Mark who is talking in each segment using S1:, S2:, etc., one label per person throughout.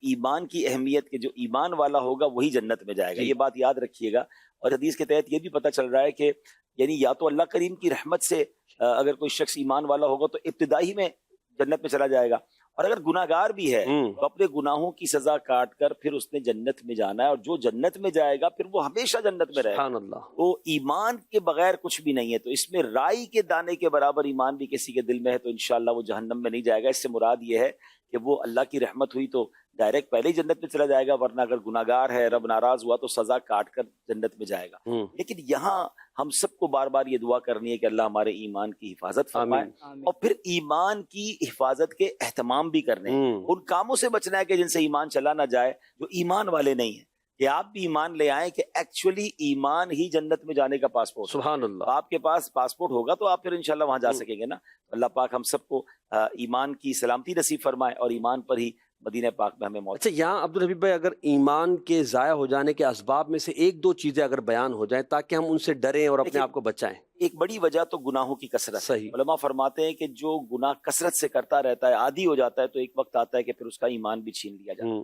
S1: ایمان کی اہمیت کہ جو ایمان والا ہوگا وہی جنت میں جائے گا، یہ بات یاد رکھیے گا۔ اور حدیث کے تحت یہ بھی پتہ چل رہا ہے کہ یعنی یا تو اللہ کریم کی رحمت سے اگر کوئی شخص ایمان والا ہوگا تو ابتدائی میں جنت میں چلا جائے گا، اور اگر گناہگار بھی ہے تو اپنے گناہوں کی سزا کاٹ کر پھر اس نے جنت میں جانا ہے، اور جو جنت میں جائے گا پھر وہ ہمیشہ جنت میں رہے گا۔
S2: سبحان اللہ۔
S1: وہ ایمان کے بغیر کچھ بھی نہیں ہے، تو اس میں رائی کے دانے کے برابر ایمان بھی کسی کے دل میں ہے تو انشاءاللہ وہ جہنم میں نہیں جائے گا۔ اس سے مراد یہ ہے کہ وہ اللہ کی رحمت ہوئی تو ڈائریکٹ پہلے ہی جنت میں چلا جائے گا، ورنہ اگر گناہگار ہے، رب ناراض ہوا تو سزا کاٹ کر جنت میں جائے گا۔ لیکن یہاں ہم سب کو بار بار یہ دعا کرنی ہے کہ اللہ ہمارے ایمان کی حفاظت فرمائے، اور پھر ایمان کی حفاظت کے اہتمام بھی کرنے ہیں، ان کاموں سے بچنا ہے کہ جن سے ایمان چلا نہ جائے جو ایمان والے نہیں ہیں، کہ آپ بھی ایمان لے آئیں کہ ایکچولی ایمان ہی جنت میں جانے کا پاسپورٹ۔
S2: سبحان اللہ۔
S1: آپ کے پاس پاسپورٹ ہوگا تو آپ پھر انشاءاللہ وہاں جا سکیں گے نا۔ اللہ پاک ہم سب کو ایمان کی سلامتی نصیب فرمائے اور ایمان پر ہی مدینہ پاک میں ہمیں موت۔
S2: اچھا، یہاں عبدالحبیب بھائی اگر ایمان کے ضائع ہو جانے کے اسباب میں سے ایک دو چیزیں اگر بیان ہو جائیں تاکہ ہم ان سے ڈریں اور اپنے آپ کو بچائیں۔
S1: ایک بڑی وجہ تو گناہوں کی کثرت۔
S2: صحیح۔
S1: علماء فرماتے ہیں کہ جو گناہ کثرت سے کرتا رہتا ہے، عادی ہو جاتا ہے، تو ایک وقت آتا ہے کہ پھر اس کا ایمان بھی چھین لیا جاتا ہے۔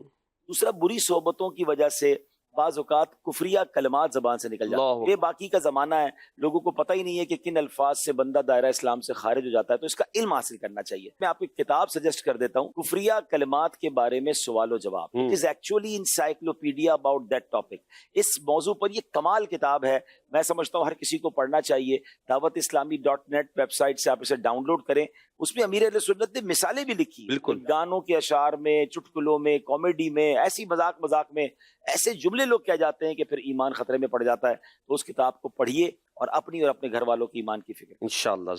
S1: دوسرا، بری صحبتوں کی وجہ سے بعض اوقات کفریہ کلمات زبان سے نکل جاتے ہیں۔ یہ باقی کا زمانہ ہے، لوگوں کو پتہ ہی نہیں ہے کہ کن الفاظ سے بندہ دائرہ اسلام سے خارج ہو جاتا ہے، تو اس کا علم حاصل کرنا چاہیے۔ میں آپ کو ایک کتاب سجیسٹ کر دیتا ہوں، کفریہ کلمات کے بارے میں سوال و جواب۔ It is actually encyclopedia about that topic. اس موضوع پر یہ کمال کتاب ہے، میں سمجھتا ہوں ہر کسی کو پڑھنا چاہیے۔ dawatIslami.net ویب سائٹ سے آپ اسے ڈاؤن لوڈ کریں، اس میں امیر اہل سنت نے مثالیں بھی لکھی،
S2: بالکل،
S1: گانوں کے اشعار میں، چٹکلوں میں، کامیڈی میں، ایسی مذاق میں ایسے جملے لوگ کہہ جاتے ہیں کہ پھر ایمان خطرے میں پڑ جاتا ہے۔ تو اس کتاب کو پڑھیے اور اپنی اور اپنے گھر والوں کی ایمان کی فکر۔
S2: انشاءاللہ۔